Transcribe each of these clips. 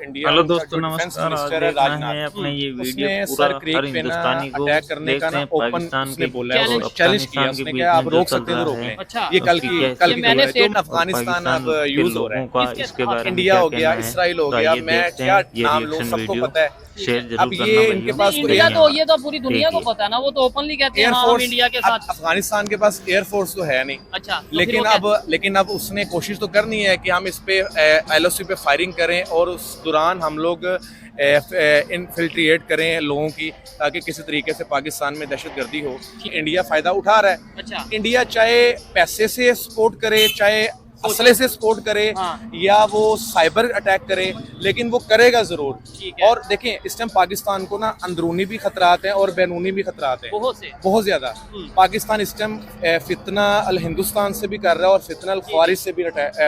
India hello का दोस्तों, जो डिफेंस नमस्कार। आज मिनिस्टर है देखना है राजनाथ, अपने ये वीडियो उसने पूरा सर क्रीक हर पे ना हिंदुस्तानी को अटैक करने का देखते ना हैं। ओपन पाकिस्तान उसने के बोला है, और उसने चैलेंज किया, अफगानिस्तान के उसने बीच कहा आप में जो रोक चल सकते हैं तो रहा रोक है लें। अच्छा, ये कल उसकी की क्या कल की मैंने खबर है। तो और अफगानिस्तान अब के यूज हो रहा लोगों है, का किसके इसके साथ? बारे में इंडिया क्या हो गया, कहना है। इसराइल हो तो गया, आइए मैं देखते क्या हैं ये नाम लूं, रिएक्शन सबको वीडियो। पता है। शेयर जरूर अब करना ये भैया। इनके पास नहीं, कोई इंडिया एयर तो ये तो पूरी दुनिया को देखिए। पता है ना, वो तो ओपनली कहते हैं हाँ हम फोर्स इंडिया के साथ। अफगानिस्तान के पास एयरफोर्स तो है नहीं, अच्छा, तो फिर लेकिन वो लेकिन अब उसने कोशिश तो करनी है कि हम इस पे LOC पे फायरिंग करें और उस दौरान हम लोग इनफिल्ट्रेट करें लोगों की, ताकि किसी तरीके से पाकिस्तान में दहशतगर्दी हो। इंडिया फ़ायदा उठा रहा है। अच्छा, इंडिया चाहे पैसे से सपोर्ट करे, चाहे असले से सपोर्ट करे, हाँ। या वो साइबर अटैक करे, लेकिन वो करेगा ज़रूर। ठीक है। और देखें, इस टाइम पाकिस्तान को ना अंदरूनी भी खतरात हैं और बैरूनी भी खतरात हैं, बहुत से। बहुत ज़्यादा। पाकिस्तान इस टाइम फितना अल हिंदुस्तान से भी कर रहा है और फितना अल ख्वारिज से भी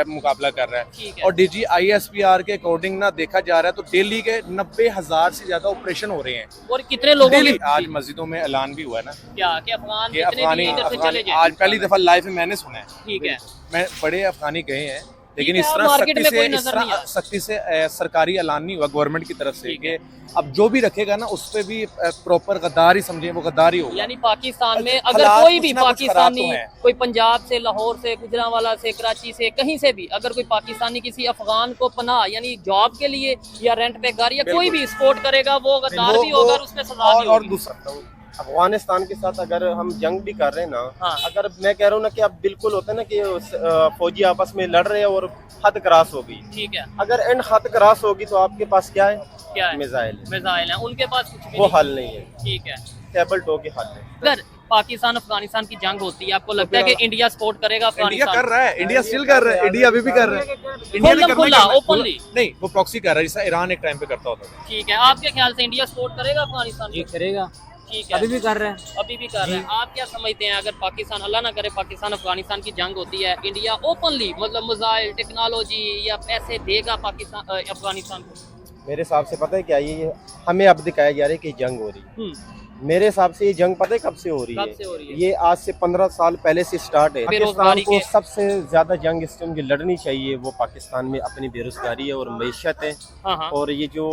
मुकाबला कर रहा ठीक है। है। और DG ISPR के अकॉर्डिंग ना देखा जा रहा है तो डेली के 90,000 से ज़्यादा ऑपरेशन हो रहे हैं और कितने लोगों डेली। के आज मस्जिदों में ऐलान भी हुआ है ना क्या कि अफगान कि कितने भी इधर से चले जाए। आज पहली दफ़ा लाइफ में मैंने सुना है। ठीक है। मैं बड़े अफगानी गए हैं, लेकिन ठीक है, इस तरह मार्केट में कोई इस नजर नहीं तरह आया। सख्ती से सरकारी ऐलान नहीं हुआ गवर्नमेंट की तरफ से ठीक कि है। अब जो भी रखेगा ना उस पे भी प्रॉपर गद्दार ही समझे, वो गद्दार ही होगा। यानी पाकिस्तान में अगर हालात कोई कुछ भी ना कुछ खराब पाकिस्तानी तो हैं। कोई पंजाब से, लाहौर से, गुजरांवाला से, कराची से, कहीं से भी अगर कोई पाकिस्तानी किसी अफगान को पनाह यानी जॉब के लिए या रेंट पे घर या कोई भी सपोर्ट करेगा वो गद्दार भी होगा और उसमें सजा भी और होगी। दूसरा अफगानिस्तान के साथ अगर हम जंग भी कर रहे हैं ना, हाँ। अगर मैं कह रहा हूँ ना कि अब बिल्कुल होता है ना कि फौजी आपस में लड़ रहे हैं और हद क्रॉस हो गई। ठीक है। अगर एंड हद क्रॉस होगी तो आपके पास क्या है? क्या है? मिसाइल है। मिसाइल है, उनके पास कुछ भी वो नहीं। हल नहीं है, ठीक है। टेबल टॉक के हल है। अगर पाकिस्तान अफगानिस्तान की जंग होती है, आपको लगता है कि इंडिया सपोर्ट करेगा इंडिया अफगानिस्तान? कर रहा है, इंडिया स्टिल कर रहा है, इंडिया अभी भी कर रहा है। इंडिया ने खुल्लम खुल्ला, करना है। ओपनली। नहीं, वो प्रॉक्सी कर रहा है जैसा ईरान एक टाइम पे करता होता था। ठीक है, आपके ख्याल से इंडिया सपोर्ट करेगा अफगानिस्तान जी को? करेगा, ठीक है। अभी भी कर रहे हैं। अभी भी कर रहे हैं। आप क्या समझते हैं अगर पाकिस्तान, अल्लाह ना करे, पाकिस्तान अफगानिस्तान की जंग होती है, इंडिया ओपनली मतलब मिसाइल टेक्नोलॉजी या पैसे देगा पाकिस्तान अफगानिस्तान को? मेरे हिसाब से पता है क्या, ये हमें अब दिखाया जा रहा है कि जंग हो रही है। मेरे हिसाब से ये जंग पता है कब से हो रही कब है? से हो रही है? ये आज से 15 साल पहले से स्टार्ट है। पाकिस्तान बेरोजगारी को के- सबसे ज्यादा जंग इस टाइम जो लड़नी चाहिए वो पाकिस्तान में अपनी बेरोजगारी है और मईशत है। हाँ हाँ। और ये जो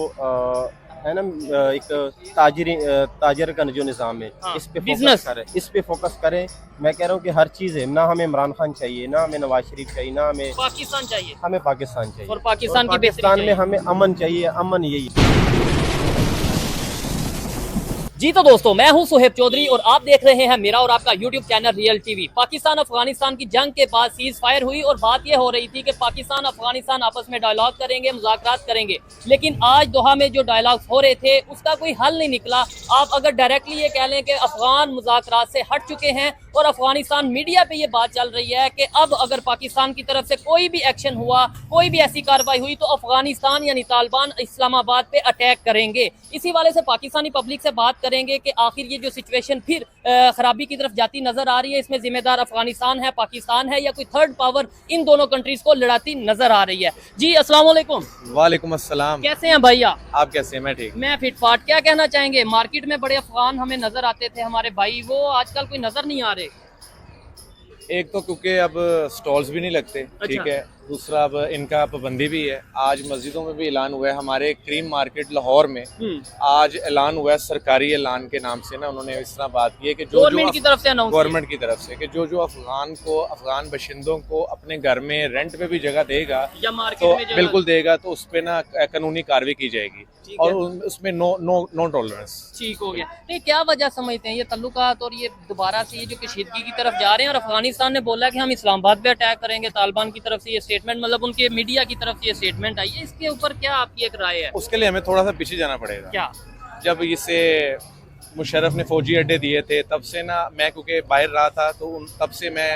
है ना एक ताजर का जो निज़ाम है, हाँ, इस पे business। फोकस करें, इस पे फोकस करें। मैं कह रहा हूँ कि हर चीज़ है ना, हमें इमरान खान चाहिए, ना हमें नवाज शरीफ चाहिए, ना हमें पाकिस्तान चाहिए हमें पाकिस्तान चाहिए। और पाकिस्तान की बेहतरी पाकिस्तान में चाहिए। हमें अमन चाहिए, अमन यही। जी तो दोस्तों, मैं हूं सुहेब चौधरी और आप देख रहे हैं मेरा और आपका YouTube channel real TV. Pakistan Afghanistan की जंग के बाद सीज फायर हुई और बात यह हो रही थी कि पाकिस्तान अफगानिस्तान आपस में डायलॉग करेंगे, मुज़ाकरात करेंगे, लेकिन आज दोहा में जो डायलॉग्स हो रहे थे उसका कोई हल नहीं निकला। आप अगर डायरेक्टली ये कह लें कि अफगान मुज़ाकरात से हट चुके हैं और अफगानिस्तान मीडिया पे ये बात चल रही है कि अब अगर पाकिस्तान की तरफ से कोई भी एक्शन हुआ, कोई भी ऐसी कार्रवाई हुई तो अफगानिस्तान यानी तालिबान इस्लामाबाद पे अटैक करेंगे। इसी वाले से पाकिस्तानी पब्लिक से बात करेंगे कि आखिर ये जो सिचुएशन फिर खराबी की तरफ जाती नजर आ रही है, इसमें जिम्मेदार अफगानिस्तान है, पाकिस्तान है, या कोई थर्ड पावर इन दोनों कंट्रीज को लड़ाती नजर आ रही है। जी अस्सलाम वालेकुम। वालेकुम अस्सलाम। कैसे हैं भैया? आप कैसे हैं? मैं ठीक। मैं फिटफाट। क्या कहना चाहेंगे? मार्केट में बड़े अफगान हमें नजर आते थे हमारे भाई, वो आजकल कोई नजर नहीं आ रहे। एक तो क्योंकि अब स्टॉल्स भी नहीं लगते, ठीक है। दूसरा अब इनका पाबंदी भी है। आज मस्जिदों में भी ऐलान हुआ है, हमारे क्रीम मार्केट लाहौर में आज ऐलान हुआ है, सरकारी ऐलान के नाम से ना उन्होंने इस तरह बात की है कि जो गवर्नमेंट की तरफ से अनाउंस गवर्नमेंट की तरफ से कि जो अफगान बाशिंदों को अपने घर में रेंट पे भी जगह देगा या मार्केट तो में जगह- बिल्कुल देगा तो उस पे ना कानूनी कार्रवाई की जाएगी और उसमें नो टॉलरेंस। ठीक हो गया। नहीं, क्या वजह समझते हैं ये तल्लुकात और ये दोबारा से ये जो कशीदगी की तरफ जा रहे हैं? और अफगानिस्तान ने बोला कि हम इस्लामाबाद पे अटैक करेंगे, तालिबान की तरफ से ये स्टेटमेंट, मतलब उनके मीडिया की तरफ से ये स्टेटमेंट आई है, इसके ऊपर क्या आपकी एक राय है? उसके लिए हमें थोड़ा सा पीछे जाना पड़ेगा। क्या जब इसे मुशर्रफ ने फौजी अड्डे दिए थे तब से ना, मैं क्योंकि बाहर रहा था तो तब से मैं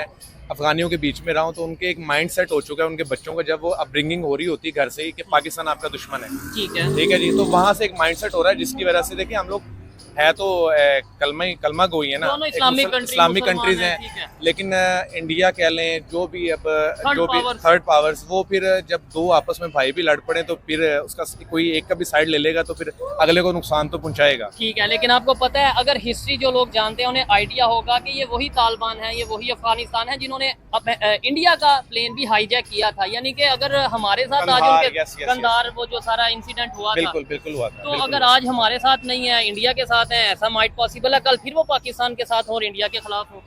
अफगानियों के बीच में रहा हूँ, तो उनके एक माइंड सेट हो चुका है उनके बच्चों का, जब वो अपब्रिंगिंग हो रही होती है घर से ही कि पाकिस्तान आपका दुश्मन है, ठीक है। ठीक है जी, तो वहाँ से एक माइंड सेट हो रहा है जिसकी वजह से देखिए हम लोग है तो कलमा गोई है ना, दोनों एक इस्लामिक दूसरे- कंट्री, इस्लामिक मुसलमान कंट्रीज हैं, हैं, ठीक है। लेकिन इंडिया कह लें जो भी अब जो भी powers। थर्ड पावर्स, वो फिर जब दो आपस में भाई भी लड़ पड़े तो फिर उसका कोई एक का भी साइड ले लेगा तो फिर अगले को नुकसान तो पहुंचाएगा। ठीक है, लेकिन आपको पता है, अगर हिस्ट्री जो लोग जानते हैं उन्हें आइडिया होगा कि ये वही तालिबान है, ये वही अफगानिस्तान है जिन्होंने इंडिया का प्लेन भी हाईजैक किया था। यानी कि अगर हमारे साथ आज कंधार, उनके yes, yes, कंधार वो जो सारा इंसिडेंट हुआ था, बिल्कुल बिल्कुल हुआ था, तो बिल्कुल अगर आज हमारे साथ नहीं है, इंडिया के साथ है, ऐसा माइट पॉसिबल है कल फिर वो पाकिस्तान के साथ हो और इंडिया के खिलाफ हो।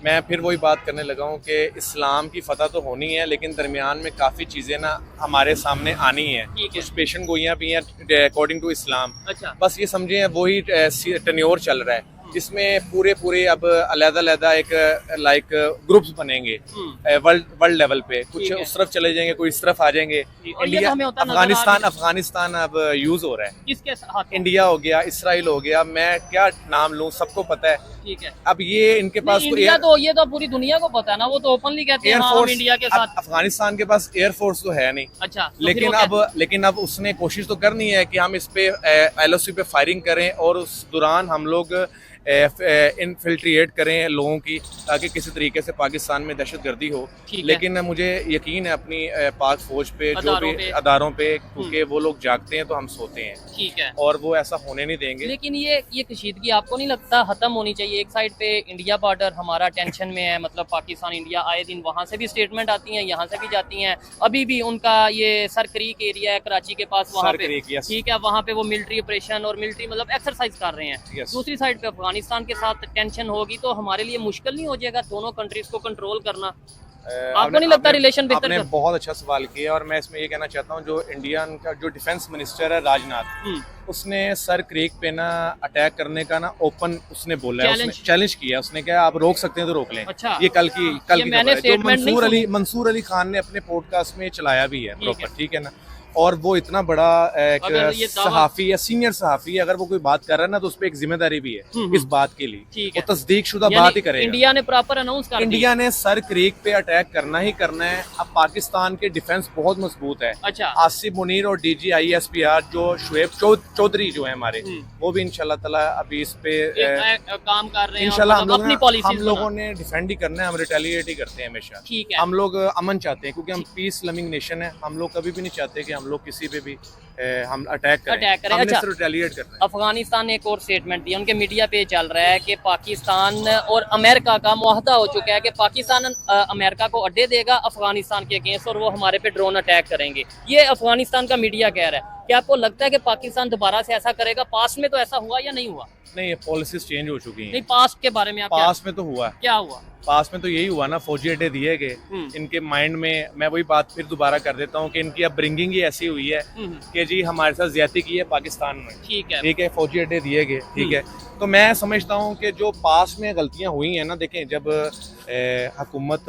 मैं फिर वही बात करने लगा हूँ कि इस्लाम की फतह तो होनी है, लेकिन दरमियान में काफ़ी चीज़ें ना हमारे सामने आनी है। ठीक है। कुछ पेशन गोइयाँ भी हैं अकॉर्डिंग टू इस्लाम। अच्छा। बस ये समझे वही टन्योर चल रहा है, जिसमें पूरे अब अलग-अलग एक लाइक ग्रुप्स बनेंगे वर्ल्ड लेवल पे। कुछ ठीक है। उस तरफ चले जाएंगे, कोई इस तरफ आ जाएंगे। और ये तो इंडिया हमें होता नजर आ रहा है। अफगानिस्तान अब यूज हो रहा है। किसके साथ? इंडिया हो गया, इसराइल हो गया, मैं क्या नाम लूँ, सबको पता है। ठीक है। अब ये इनके पास इंडिया तो ये तो पूरी दुनिया को पता है ना, वो तो ओपनली कहते हैं हाँ, हम इंडिया के साथ। अफगानिस्तान के पास एयरफोर्स तो है नहीं। अच्छा, तो फिर लेकिन अब उसने कोशिश तो करनी है कि हम इस पे LOC पे फायरिंग करें और उस दौरान हम लोग इनफिल्ट्रेट करें लोगों की, ताकि किसी तरीके से पाकिस्तान में दहशतगर्दी हो। लेकिन मुझे यकीन है अपनी पाक फौज पे, जो भी अदारों पे, क्योंकि वो लोग जागते हैं तो हम सोते हैं। ठीक है। और वो ऐसा होने नहीं देंगे। लेकिन ये कशीदगी आपको नहीं लगता खत्म होनी चाहिए? एक साइड पे इंडिया बॉर्डर हमारा टेंशन में है, मतलब पाकिस्तान इंडिया आए दिन वहाँ से भी स्टेटमेंट आती हैं, यहाँ से भी जाती हैं। अभी भी उनका ये सर क्रीक एरिया है कराची के पास, वहाँ पे ठीक है, वहाँ पे वो मिलिट्री ऑपरेशन और मिलिट्री मतलब एक्सरसाइज कर रहे हैं। दूसरी साइड पे अफगानिस्तान के साथ टेंशन होगी तो हमारे लिए मुश्किल नहीं हो जाएगा दोनों कंट्रीज को कंट्रोल करना? आपको नहीं लगता रिलेशन बेहतर? आपने बहुत अच्छा सवाल किया, और मैं इसमें ये कहना चाहता हूँ, जो इंडियन का जो डिफेंस मिनिस्टर है राजनाथ, उसने सर क्रीक पे ना अटैक करने का ना ओपन उसने बोला है, उसने चैलेंज किया। उसने कहा आप रोक सकते हैं तो रोक लें। अच्छा। ये कल की मैंने जो मंसूर अली खान ने अपने पॉडकास्ट में चलाया भी है प्रॉपर, ठीक है ना। और वो इतना बड़ा एक सहाफी या सीनियर सहाफी है, अगर वो कोई बात कर रहा है ना तो उस पर एक जिम्मेदारी भी है इस बात के लिए, वो तस्दीक शुदा बात ही करेगा। इंडिया ने प्रॉपर अनाउंस कर दिया, इंडिया ने सर क्रीक पे अटैक करना ही करना है। अब पाकिस्तान के डिफेंस बहुत मजबूत है। अच्छा। आसिफ मुनीर और DG ISPR जो शुएब चौधरी जो है हमारे, वो भी इंशाल्लाह ताला अभी इस पे काम कर रहे हैं। इंशाल्लाह हम लोगों ने डिफेंड ही करना है, हम रिटेलिएट ही करते हैं हमेशा। ठीक है। हम लोग अमन चाहते हैं क्योंकि हम पीस लविंग नेशन है। हम लोग कभी भी नहीं चाहते कि हम लोग किसी पे भी हम अटैक करें। हमने अच्छा, सिर्फ रिटेलिएट करना है। अफगानिस्तान ने एक और स्टेटमेंट दिया, उनके मीडिया पे चल रहा है कि पाकिस्तान और अमेरिका का मुआहदा हो चुका है कि पाकिस्तान अमेरिका को अड्डे देगा अफगानिस्तान के अगेंस्ट और वो हमारे पे ड्रोन अटैक करेंगे। ये अफगानिस्तान का मीडिया कह रहा है। क्या आपको लगता है कि पाकिस्तान दोबारा से ऐसा करेगा? पास्ट में तो ऐसा हुआ या नहीं हुआ? नहीं, ये पॉलिसीज चेंज हो चुकी हैं। नहीं, पास्ट के बारे में आप पास्ट में तो हुआ, क्या हुआ? पास में तो यही हुआ ना, फौजी अड्डे दिए गए। इनके माइंड में, मैं वही बात फिर दोबारा कर देता हूँ कि इनकी अब ब्रिंगिंग ही ऐसी हुई है कि जी हमारे साथ ज्यादती की है पाकिस्तान में। ठीक है, फौजी अड्डे दिए गए, ठीक है। तो मैं समझता हूँ कि जो पास में गलतियाँ हुई हैं ना, देखें जब हुकूमत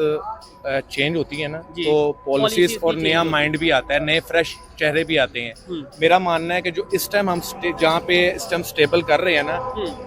चेंज होती है ना तो पॉलिसीज और नया माइंड भी आता है, नए फ्रेश चेहरे भी आते हैं। मेरा मानना है कि जो इस टाइम हम जहाँ पे इस टाइम स्टेबल कर रहे हैं ना,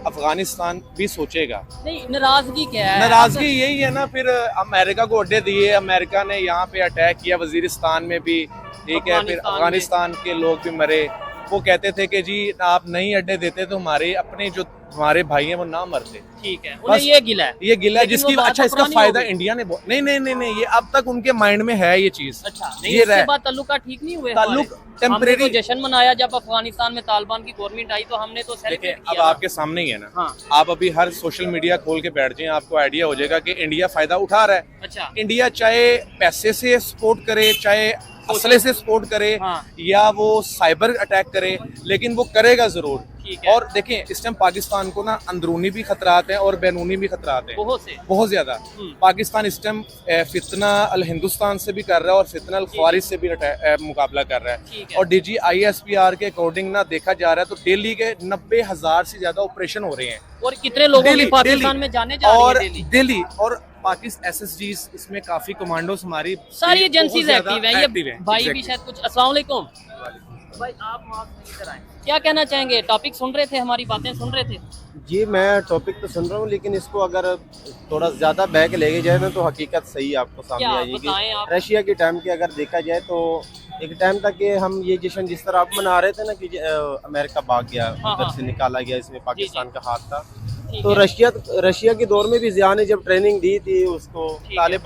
अफगानिस्तान भी सोचेगा। नहीं, नाराजगी क्या है? नाराजगी यही है ना, फिर अमेरिका को अड्डे दिए, अमेरिका ने यहाँ पे अटैक किया वजीरिस्तान में भी, ठीक है, फिर अफगानिस्तान के लोग भी मरे। वो कहते थे कि जी आप नहीं अड्डे देते तो हमारे अपने जो हमारे भाई हैं वो ना मरते। ठीक है, उन्हें ये गिला है जिसकी अच्छा इसका फायदा इंडिया ने नहीं, ये अब तक उनके माइंड में है ये चीज। अच्छा, नहीं, इसके बाद ताल्लुकात ठीक नहीं हुए? ताल्लुक टेम्परेरी जश्न मनाया जब अफगानिस्तान में तालिबान की गवर्नमेंट आई तो हमने तो सेलिब्रेट किया। अब आपके सामने ही है ना। हाँ। आप अभी हर सोशल मीडिया खोल के बैठ जाएं, आपको आइडिया हो जाएगा कि इंडिया फायदा उठा रहा है। अच्छा। इंडिया चाहे पैसे से सपोर्ट करे, चाहे असले से सपोर्ट करे, या वो साइबर अटैक करे, लेकिन वो करेगा जरूर। और देखें इस टाइम पाकिस्तान को ना अंदरूनी भी खतरात हैं और बैरूनी भी खतरात हैं, बहुत ज्यादा। पाकिस्तान इस टाइम फितना अल हिंदुस्तान से भी कर रहा है और फितना अल ख्वारिज से भी मुकाबला कर रहा है। और DG ISPR के अकॉर्डिंग ना देखा जा रहा है तो डेली के 90,000 से ज्यादा ऑपरेशन हो रहे हैं। और कितने लोगों की पाकिस्तान में जाने जा रही है दिल्ली और पाकिस्तान SSGs, इसमें काफी कमांडोज हमारी सारी एजेंसीज एक्टिव हैं। ये भाई भी शायद कुछ। अस्सलाम वालेकुम भाई, आप इधर आए, क्या कहना चाहेंगे? टॉपिक सुन रहे थे, हमारी बातें सुन रहे थे? जी, मैं टॉपिक तो सुन रहा हूँ, लेकिन इसको अगर थोड़ा ज़्यादा बैक लेके जाए ना तो हकीकत सही आपको सामने आएगी। रशिया के टाइम के अगर देखा जाए तो एक टाइम तक कि हम ये जश्न जिस तरह आप मना रहे थे ना कि अमेरिका भाग गया, हाँ, उधर हाँ। से निकाला गया, इसमें पाकिस्तान का हाथ था। ठीक तो है। रशिया के दौर में भी जिया ने जब ट्रेनिंग दी थी उसको, ठीक है।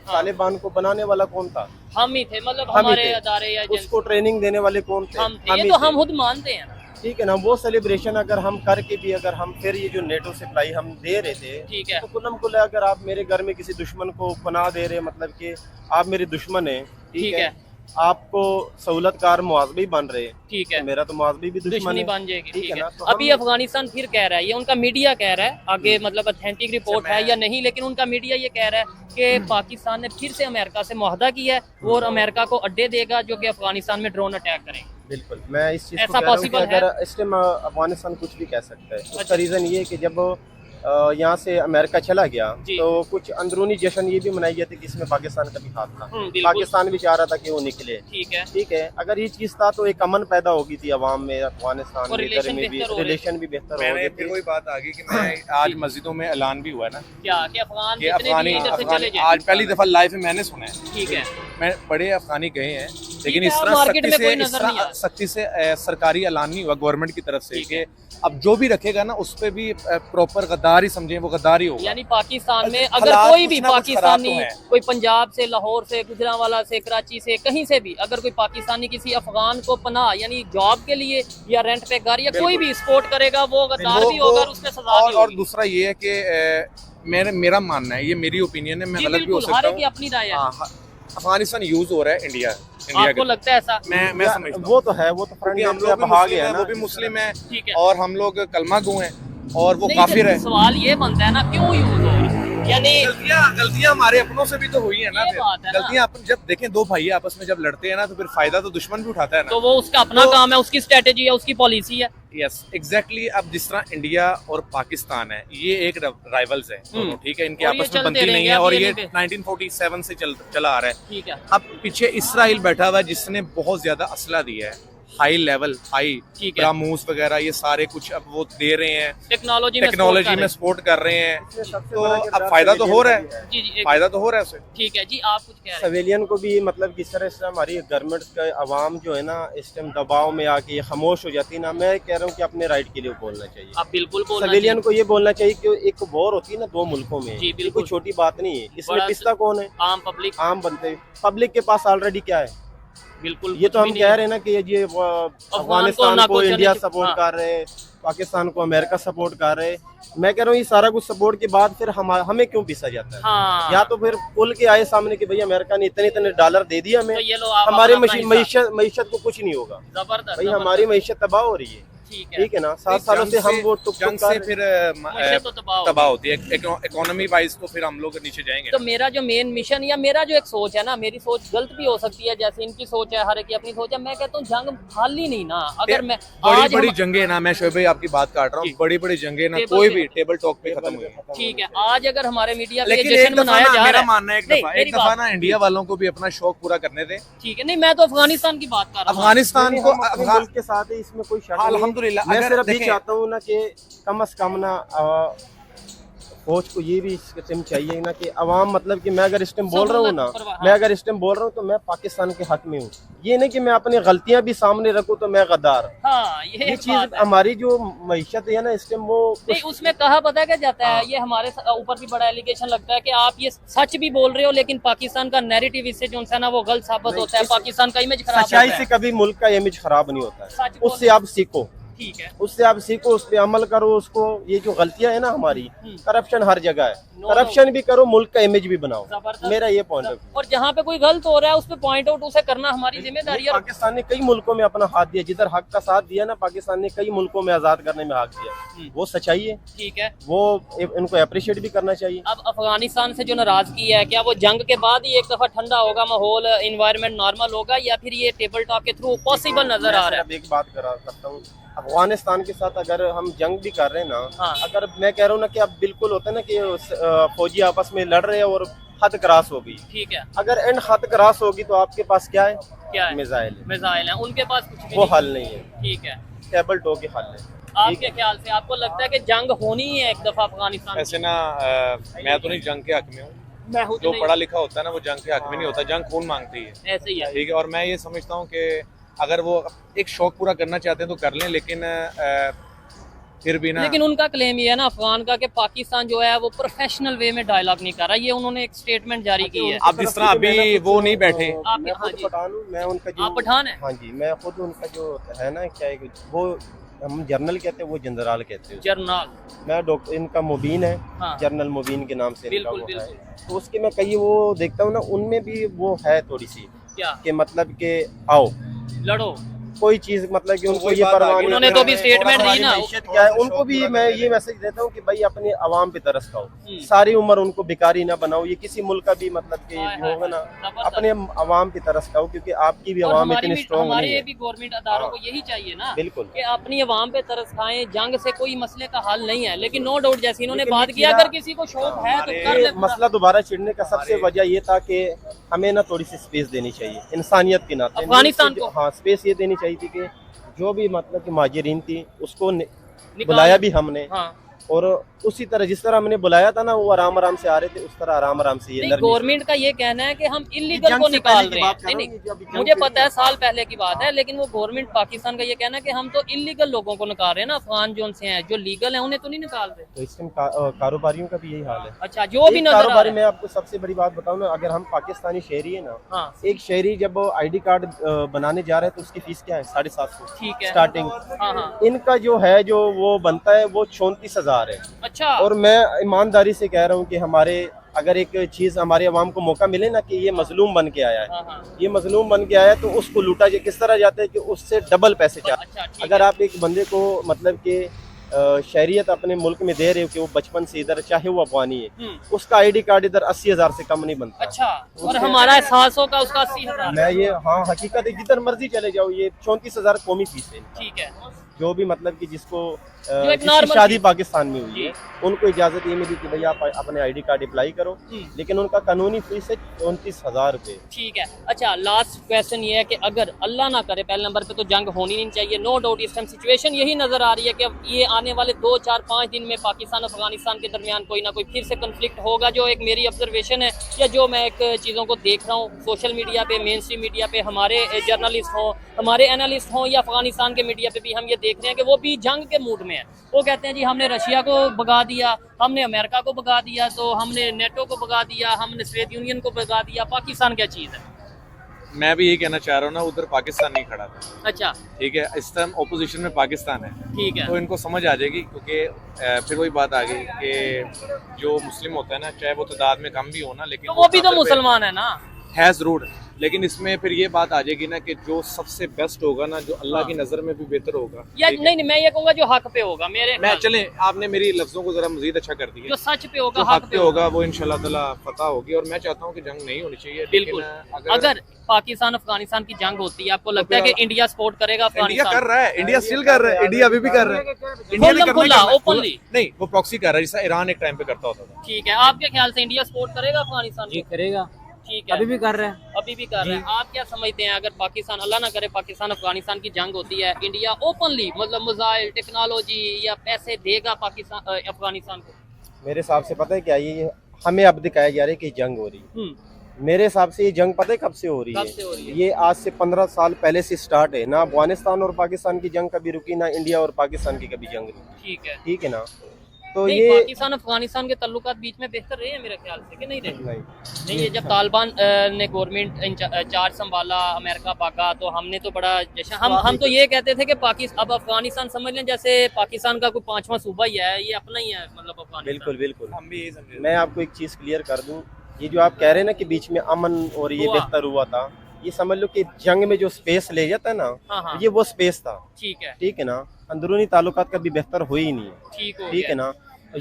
तालिबान को बनाने वाला कौन था? हम ही थे, मतलब हम ही हमारे थे। अदारे या एजेंसी उसको ट्रेनिंग देने वाले कौन थे? हम थे, हम ये ही तो थे। हम खुद मानते हैं। ठीक है ना, वो सेलिब्रेशन अगर हम करके भी अगर हम फिर ये जो नेटो सप्लाई हम दे रहे थे, ठीक है। तो कुलम कुल अगर आप मेरे घर में किसी दुश्मन को पनाह दे रहे, मतलब कि आप मेरे दुश्मन हैं, ठीक है। आपको सहूलतकार मुआवजे बन रहे, ठीक है, तो मेरा तो मुआवजे भी दुश्मन दुश्मनी है। बन जाएगी। ठीक ठीक है है। ना, तो अभी हम- अफगानिस्तान फिर कह रहा है, ये उनका मीडिया कह रहा है, आगे मतलब ऑथेंटिक रिपोर्ट है या नहीं, लेकिन उनका मीडिया ये कह रहा है कि पाकिस्तान ने फिर से अमेरिका से मुआहदा किया है और अमेरिका को अड्डे देगा जो कि अफगानिस्तान में ड्रोन अटैक करेंगे। बिल्कुल, मैं इस चीज़ को ऐसा कह रहा हूँ कि possible है? अगर इस टाइम अफगानिस्तान कुछ भी कह सकता है। अच्छा। उसका रीज़न ये है कि जब यहाँ से अमेरिका चला गया जी। तो कुछ अंदरूनी जश्न ये भी मनाई गया था कि इसमें पाकिस्तान का भी हाथ था। बिल्कुल। पाकिस्तान भी चाह रहा था कि वो निकले। ठीक है। ठीक है, अगर ये चीज़ था तो एक अमन पैदा होगी थी अवाम में, अफगानिस्तान और में, इधर relation में भी बेहतर हो रहे। रिलेशन भी बेहतर हो मैंने गए फिर थे। वही बात आ गई कि मैं आज मस्जिदों में ऐलान भी हुआ है ना क्या कि अफगान कि जितने भी अफगानी हैं इधर से चले अफगानी जाए। आज पहली दफा लाइफ में मैंने सुना है। ठीक है। मैं बड़े अफगानी गए हैं, लेकिन है, इस तरह मार्केट में कोई इस नजर नहीं तरह आया। सख्ती से सरकारी ऐलान नहीं हुआ गवर्नमेंट की तरफ से ठीक कि है। अब जो भी रखेगा ना उस पे भी प्रॉपर गद्दार ही समझे, वो गद्दार ही होगा। यानी पाकिस्तान में अच्छा, अगर हालात कोई भी कुछ ना कुछ खराब तो पाकिस्तानी, हैं। कोई पंजाब से, लाहौर से, गुजरांवाला से, कराची से, कहीं से भी अगर कोई पाकिस्तानी किसी अफगान को पनाह यानी जॉब के लिए या रेंट पे घर या कोई भी सपोर्ट करेगा, वो गद्दार भी होगा और उसमें सजा भी और होगी। दूसरा ये है कि मेरा मानना है, ये मेरी ओपिनियन है, मैं जी गलत भी हो बिल्कुल, हर सकता एक की हूँ। अपनी राय है। हाँ, अफगानिस्तान यूज हो रहा है इंडिया आपको के लगता है ऐसा? मैं समझता हूँ वो तो है, वो तो क्योंकि फ्रंट हम पे लोग अब भी आ मुस्लिम गया हैं, ना। वो भी मुस्लिम है ठीक है। और हम लोग कलमा गो हैं और वो नहीं, काफिर है। सवाल ये बनता है ना, क्यों यूज हो रहा है? यानी गलतियां हमारे अपनों से भी तो हुई है ना। ये फिर बात है ना। गलतियां अपन जब देखें, दो भाई आपस में जब लड़ते हैं ना तो फिर फायदा तो दुश्मन भी उठाता है ना। तो वो उसका अपना तो- काम है, उसकी स्ट्रेटेजी है, उसकी पॉलिसी है। Yes exactly. अब जिस तरह इंडिया और पाकिस्तान है, ये एक राइवल्स है दोनों, ठीक है, इनके और ये आपस में चलते बनती नहीं रहेंगे, है अब और ये ये नहीं 1947 से चला आ रहा है। ठीक है। अब पीछे इसराइल बैठा हुआ है जिसने बहुत ज्यादा असला दिया है, हाई लेवल हाई ठीक है। ब्राह्मूस वगैरह ये सारे कुछ अब वो दे रहे हैं, टेक्नोलॉजी में सपोर्ट कर रहे हैं, सबसे तो बड़ा अब किरदार फायदा तो हो रहा है, सिविलियन का जी जी फायदा तो हो रहा है उससे। ठीक है जी, आप कुछ कह रहे हैं। सिविलियन को भी मतलब किस तरह से हमारी गवर्नमेंट का आवाम जो है ना इस टाइम दबाव में आके ये खामोश हो जाती है ना, मैं कह रहा हूँ कि अपने राइट के लिए बोलना चाहिए। आप बिल्कुल बोलना सिविलियन को ये बोलना चाहिए कि एक वॉर होती है ना दो मुल्कों में, जी, ये बिल्कुल। कोई छोटी बात नहीं है। इसमें बड़ा पिसता कौन है? आम पब्लिक। आम बनते पब्लिक के पास ऑलरेडी क्या है? बिल्कुल ये तो कुछ हम भी कह नहीं। रहे हैं ना कि ये अफगानिस्तान ना को कुछ इंडिया नहीं- सपोर्ट हाँ। कर रहे हैं, पाकिस्तान को अमेरिका सपोर्ट कर रहे हैं। मैं कह रहा हूँ ये सारा कुछ सपोर्ट के बाद फिर हमें क्यों पिसा जाता है? हाँ, या तो फिर खुल के आए सामने कि भाई अमेरिका ने इतने इतने डॉलर दे दिया हमें, तो ये लो आप हमारी अपना हिस्सा। मीशत को कुछ नहीं होगा जबरदस्त भाई, जबरदस्त। हमारी मीशत तबाह हो रही है। ठीक है। ठीक है ना, 7 सालों से हम वो टुक जंग टुक से कर फिर मुझे तो तबाह होती है इकोनॉमी वाइज, तो फिर हम लोग नीचे जाएंगे। तो मेरा जो मेन मिशन या मेरा जो एक सोच है ना, मेरी सोच गलत भी हो सकती है, जैसे इनकी सोच है, हर एक की अपनी सोच है। मैं कहता हूँ जंग खाली नहीं ना, अगर मैं बड़ी आज बड़ी हम- जंगे ना, मैं शोएब भाई आपकी बात काट रहा हूँ, जी। बड़ी बड़ी जंगे ना टेबल कोई पे- भी टेबल टॉक पे खत्म हुई। ठीक है, आज अगर हमारे मीडिया पे लेकिन ये एक जश्न दफा मनाया ना, जा मेरा रहा है, मानना है नहीं, एक मेरी दफा बात- ना इंडिया वालों को भी अपना शौक पूरा करने दें। ठीक है, नहीं मैं तो अफगानिस्तान की बात कर रहा हूँ। अफगानिस्तान को हम अपने मुल्क के साथ है, इसमें कोई शक नहीं है। अल्हम्दुलिल्लाह, मैं अगर सिर्फ ये देखें- चाहता हूँ ना कि कम से कम ना फौज को ये भी इस किस्म चाहिए ना कि अवाम, मतलब कि मैं अगर इस टाइम बोल रहा हूँ ना, हाँ। मैं अगर इस टाइम बोल रहा हूँ तो मैं पाकिस्तान के हक में हूँ। ये नहीं कि मैं अपनी गलतियां भी सामने रखूँ तो मैं गद्दार। हाँ, ये ये एक चीज बात है। हमारी जो मईशत है ना इस टाइम वो नहीं, उसमें कहा पता है क्या जाता है, ये हमारे ऊपर भी बड़ा एलिगेशन लगता है कि आप ये सच भी बोल रहे हो, लेकिन पाकिस्तान का नैरेटिव इससे जो है ना वो गलत साबित नहीं, होता है, इस- पाकिस्तान का इमेज खराब सच्चाई होता से है। कभी मुल्क का इमेज खराब नहीं होता है। सच बोल- उससे आप सीखो, ठीक है। उससे आप सीखो, उस पर अमल करो। उसको ये जो गलतियां है ना हमारी, करप्शन हर जगह है, नो, करप्शन भी करो, मुल्क का इमेज भी बनाओ। जबरदस्त। मेरा ये पॉइंट ऑफ और जहाँ पे कोई गलत हो रहा है उस पे पॉइंट आउट उसे करना हमारी जिम्मेदारी है। पाकिस्तान ने कई मुल्कों में अपना हाथ दिया, जिधर हक का साथ दिया ना, पाकिस्तान ने कई मुल्कों में आजाद करने में हक दिया। वो सच्चाई है, ठीक है। वो इनको अप्रिशिएट भी करना चाहिए। अब अफगानिस्तान से जो नाराजगी है, क्या वो जंग के बाद ही एक दफा ठंडा होगा, माहौल इन्वायरमेंट नॉर्मल होगा, या फिर ये टेबल टॉक के थ्रू पॉसिबल नजर आ रहा है? अब एक बात करा सकता हूँ, अफगानिस्तान के साथ अगर हम जंग भी कर रहे हैं ना, हाँ। अगर मैं कह रहा हूँ ना कि अब बिल्कुल होता है ना कि फौजी आपस में लड़ रहे हैं और हद क्रॉस हो गई, ठीक है। अगर एंड हद क्रॉस होगी तो आपके पास क्या है? क्या है? मिसाइल है। मिसाइल है, उनके पास कुछ भी वो नहीं। हल नहीं है, ठीक है। टेबल टॉक के हल है। आपके ख्याल से आपको लगता है कि जंग होनी ही है एक दफा अफगानिस्तान की? ऐसे ना मैं तो नहीं जंग के हक में हूँ, मैं हूँ तो जो नहीं। पढ़ा लिखा होता है ना वो जंग के हक में नहीं होता, जंग खून मांगती है। ऐसे ही है। ठीक है, और मैं ये समझता हूँ कि अगर वो एक शौक पूरा करना चाहते हैं तो कर लें, लेकिन फिर भी ना, लेकिन उनका क्लेम ये है ना अफगान का कि पाकिस्तान जो है वो प्रोफेशनल वे में डायलॉग नहीं कर रहा, ये उन्होंने एक स्टेटमेंट जारी की है। अब जिस तरह अभी वो नहीं बैठे, आप- मैं हाँ खुद जी। पठान हूँ, मैं उनका जो आप पठान हैं? हाँ जी, मैं खुद उनका जो है ना क्या है, वो हम जनरल कहते हैं, वो जनरल कहते हैं। जर्नल। मैं डॉक्टर, इनका मुबीन है, हाँ। जनरल मुबीन के नाम से इनका बिल्कुल वो है। बिल्कुल। तो उसके मैं कई वो देखता हूँ ना, उनमें भी वो है थोड़ी सी क्या? कि मतलब कि आओ लड़ो। कोई चीज, मतलब कि तो उनको वही ये बात आ परवाह गई, नहीं उन्होंने है तो अभी कि स्टेटमेंट दी हमारी ना। मईशत क्या है। उनको भी मैं ये मैसेज देता हूँ कि भाई अपनी आवाम पे तरस खाओ, सारी उम्र उनको भिखारी ना बनाओ। ये किसी मुल्क का भी मतलब कि हाय, ये होगा ना, जबरदस्त। अपने आवाम पे तरस खाओ, क्योंकि आपकी भी और आवाम इतनी स्ट्रॉन्ग हमारे नहीं है। भी गवर्नमेंट अदारों को हाँ। यही चाहिए ना बिल्कुल। कि अपनी आवाम पे तरस खाएं। जंग से कोई मसले का हल नहीं है, लेकिन नो डाउट जैसे इन्होंने लेकिन बात ये किया, चीज़ा- अगर किसी को शौक है तो कर ले ये पूरा। मसला दोबारा छिड़ने का सबसे वजह ये था कि हमें ना थोड़ी सी स्पेस देनी चाहिए इंसानियत के नाते। अफगानिस्तान को? हाँ, स्पेस ये देनी चाहिए थी कि जो भी मतलब कि महाजरीन थी उसको निकाल- बुलाया भी हमने, हाँ। और उसी तरह जिस तरह हमने बुलाया था ना, वो आराम आराम से आ रहे थे, उस तरह आराम आराम से ये नहीं, नरमी से- गवर्नमेंट का ये कहना है कि हम इलीगल जंग को से निकाल पहले की रहे हैं। बात कर नहीं रहा हूँ, नहीं, ये जो अभी जंग मुझे से- पता है साल पहले की बात है, लेकिन वो गवर्नमेंट पाकिस्तान का ये कहना है कि हम तो इलीगल लोगों को निकाल रहे हैं ना, अफगान जो उनसे हैं, जो लीगल है उन्हें तो नहीं निकाल रहे। तो इस टाइम कारोबारियों का भी यही हाल है। अच्छा, जो भी एक नजर आ कारोबारी, रहा मैं है। आपको सबसे बड़ी बात बताऊं ना, अगर हम पाकिस्तानी शहरी है ना, हाँ। एक शहरी जब आईडी कार्ड बनाने जा रहे हैं तो उसकी फीस क्या है? 750 ठीक है। स्टार्टिंग। हाँ हाँ। इनका जो है, जो वो बनता है, वो 34,000 है। अच्छा। और मैं ईमानदारी से कह रहा हूँ कि हमारे, अगर एक चीज हमारे अवाम को मौका मिले ना कि ये मजलूम बन के आया है, हाँ हाँ। ये मजलूम बन के आया है, तो उसको लूटा जाए। किस तरह जाता है कि उससे डबल पैसे चाहते। अच्छा, ठीक अगर है। आप एक बंदे को मतलब कि शहरियत अपने मुल्क में दे रहे हो कि वो बचपन से इधर, चाहे वो अफगानी है, उसका आईडी कार्ड इधर 80,000 से कम नहीं बनता। अच्छा, और हमारा 700 का, उसका 80,000। मैं ये, हाँ हकीकत है, जिधर मर्जी चले जाओ, ये 34,000 कौमी फीस है। ठीक है। जो भी मतलब कि जिसको एक जिसकी normal शादी फीस। पाकिस्तान में हुई है, उनको इजाजत ये मिली कि भैया आप अपने आईडी कार्ड अप्लाई करो, लेकिन उनका कानूनी फीस है 34,000 रुपये। ठीक है। अच्छा, लास्ट क्वेश्चन ये है कि अगर अल्लाह ना करे, पहले नंबर पे तो जंग होनी नहीं चाहिए, नो डाउट इस टाइम सिचुएशन यही नजर आ रही है कि अब ये आने वाले 2, 4, 5 दिन में पाकिस्तान और अफगानिस्तान के दरमियान कोई ना कोई फिर से कन्फ्लिक्ट होगा, जो एक मेरी ऑब्जर्वेशन है या जो मैं एक चीज़ों को देख रहा हूँ सोशल मीडिया पे, मेन स्ट्रीम मीडिया पे, हमारे जर्नलिस्ट हों, हमारे एनालिस्ट हों, या अफगानिस्तान के मीडिया पे भी हम ये देख रहे हैं कि वो भी जंग के मूड में है। वो कहते हैं जी हमने रशिया को भगा दिया, हमने अमेरिका को भगा दिया, तो हमने नेटो को भगा दिया, हमने सोवियत यूनियन को भगा दिया, पाकिस्तान क्या चीज़ है? मैं भी यही कहना चाह रहा हूँ ना, उधर पाकिस्तान नहीं खड़ा था। अच्छा, ठीक है, इस टाइम ओपोजिशन में पाकिस्तान है, ठीक है। तो इनको समझ आ जाएगी, क्योंकि फिर वही बात आ गई कि जो मुस्लिम होता है ना, चाहे वो तादाद में कम भी हो ना, लेकिन तो वो भी तो काफिर पे मुसलमान है ना। है जरूर, लेकिन इसमें फिर ये बात आ जाएगी ना कि जो सबसे बेस्ट होगा ना, जो अल्लाह की नज़र में भी बेहतर होगा, या ठीक है? नहीं, मैं ये कहूँगा जो हक पे होगा, मेरे मैं चले, आपने मेरी लफ्जों को जरा मजीद अच्छा कर दिया। जो सच पे होगा, जो हक पे होगा वो इंशाल्लाह ताला फतह होगी, और मैं चाहता हूँ कि जंग नहीं होनी चाहिए। बिल्कुल। लेकिन अगर पाकिस्तान अफगानिस्तान की जंग होती है, आपको लगता है कि इंडिया सपोर्ट करेगा इंडिया अफगानिस्तान? कर रहा है, इंडिया स्टिल कर रहा है, इंडिया अभी भी कर रहा है। इंडिया ने खुल्लम करना खुल्ला, करना है। openly। नहीं, वो प्रॉक्सी कर रहा है, जैसा ईरान एक टाइम पे करता होता था। ठीक है, आपके ख्याल से इंडिया सपोर्ट करेगा अफगानिस्तान जी को? करेगा, ठीक है, अभी भी कर रहे हैं। अभी भी कर रहे हैं। आप क्या समझते हैं, अगर पाकिस्तान, अल्लाह ना करे, पाकिस्तान अफगानिस्तान की जंग होती है, इंडिया ओपनली मतलब मिसाइल टेक्नोलॉजी या पैसे देगा पाकिस्तान अफगानिस्तान को? मेरे हिसाब से पता है क्या, ये हमें अब दिखाया जा रहा है कि जंग हो रही है। मेरे हिसाब से ये जंग पता है कब से हो रही कब है? से हो रही है? ये आज से 15 साल पहले से स्टार्ट है ना। अफगानिस्तान और पाकिस्तान की जंग कभी रुकी ना, इंडिया और पाकिस्तान की कभी जंग रुकी। ठीक है। ठीक है ना, तो नहीं, ये पाकिस्तान अफगानिस्तान के तल्लुकात बीच में बेहतर रहे हैं मेरे ख्याल से, कि नहीं रहे? नहीं, नहीं, ये जब तालिबान ने गवर्नमेंट चार्ज संभाला, अमेरिका भागा, तो हमने तो बड़ा जश्न, हम तो ये कहते थे कि पाकिस्तान, अब अफगानिस्तान समझ लें जैसे पाकिस्तान का कोई 5वां सूबा ही है, ये अपना ही है, मतलब अफगानिस्तान। बिल्कुल बिल्कुल। हम भी यही समझे। मैं आपको एक चीज क्लियर कर दूं, ये जो आप कह रहे हैं ना कि बीच में अमन और ये हुआ। बेहतर हुआ था, ये समझ लो कि जंग में जो स्पेस ले जाता है ना, हाँ हाँ, ये वो स्पेस था। ठीक है। ठीक है ना, अंदरूनी ताल्लुकात कभी बेहतर हो ही नहीं है। ठीक हो ठीक गया। है ना,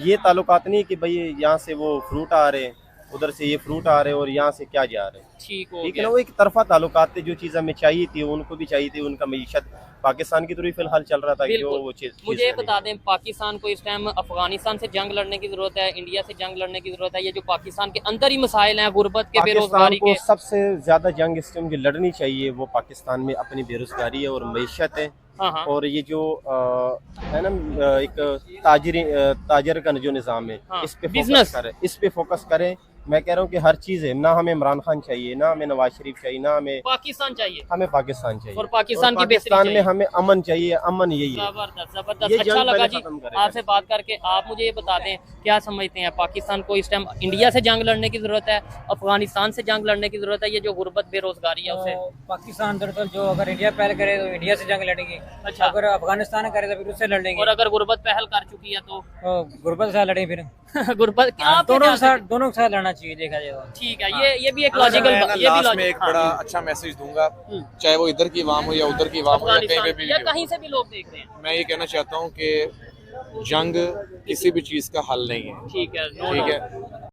ये ताल्लुकात नहीं कि भाई यहाँ से वो फ्रूट आ रहे हैं, उधर से ये फ्रूट आ रहे हैं, और यहाँ से क्या जा रहे हैं। ठीक हो ठीक है गया। ना, वो एक तरफा ताल्लुकात थे। जो चीज़ हमें चाहिए थी उनको भी चाहिए थी, उनका मईशत पाकिस्तान की तरफ फिलहाल चल रहा था, जो बिल्कुल। वो चीज़ मुझे बता दें, पाकिस्तान को इस टाइम अफगानिस्तान से जंग लड़ने की जरूरत है, इंडिया से जंग लड़ने की जरूरत है? ये जो पाकिस्तान के अंदर ही मसाइल हैं, गुर्बत के, पाकिस्तान बेरोजगारी को के। सबसे ज्यादा जंग इस टाइम जो लड़नी चाहिए वो पाकिस्तान में अपनी बेरोजगारी है और मईशत है। हाँ हाँ, और ये जो है ना, एक ताजर का जो निज़ाम है, हाँ, इस पे business। फोकस करें, इस पे फोकस करें मैं कह रहा हूँ कि हर चीज़ है, ना हमें इमरान खान चाहिए, ना हमें नवाज शरीफ चाहिए, ना हमें पाकिस्तान चाहिए हमें पाकिस्तान चाहिए। और पाकिस्तान की बेहतरी पाकिस्तान में चाहिए। हमें अमन चाहिए, अमन यही है। जबरदस्त ये जबरदस्त, जंग अच्छा लगा पहले जी खत्म करेगा। आपसे बात करके। आप मुझे ये बता दें, क्या समझते हैं पाकिस्तान को इस टाइम इंडिया से जंग लड़ने की जरूरत है, अफगानिस्तान से जंग लड़ने की जरूरत है, ये जो गुर्बत बेरोजगारी है उसे? तो पाकिस्तान दरअसल जो अगर इंडिया पहल करे तो इंडिया से जंग लड़ेगी, अच्छा। अगर अफगानिस्तान करे तो फिर उससे लड़ेंगे, और अगर गुर्बत पहल कर चुकी है तो गुर्बत से लड़ेंगे फिर। गुर्बत क्या आप क्या दोनों जानते हैं? दोनों के साथ लड़ना चाहिए देखा जाए तो। ठीक है, ये भी एक मैं लॉजिकल, ना ये भी लास्ट में लॉजिकल एक बड़ा अच्छा मैसेज दूंगा, चाहे वो इधर की आवाम हो या उधर की आवाम हो या कहीं पे अफगानिस्तान भी या हो। कहीं से भी लोग देख रहे हैं। मैं ये कहना चाहता हूँ कि जंग किसी भी चीज़ का हल नहीं है, ठीक है, नो ठीक डाउट। है।